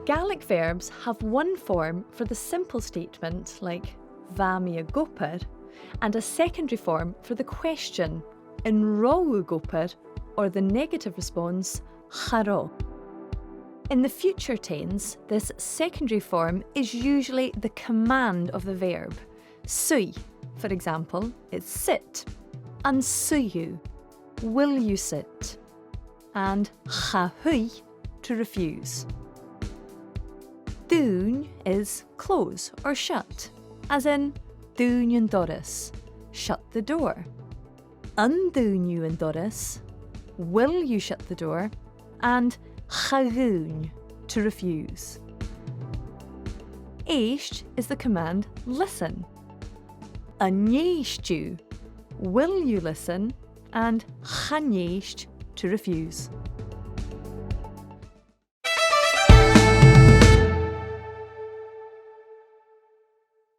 Gaelic verbs have one form for the simple statement, like "Va mi a gopur," and a secondary form for the question, "In ro a gopur," or the negative response, "Charo." In the future tense, this secondary form is usually the command of the verb. Sui, for example, is sit, and suyu, will you sit, and chahui, to refuse. Dún is close or shut, as in dún yn doris, shut the door. Undún you yn doris, will you shut the door, and chagún, to refuse. Eisht is the command listen. Agnéisht you, will you listen, and chanéisht, to refuse.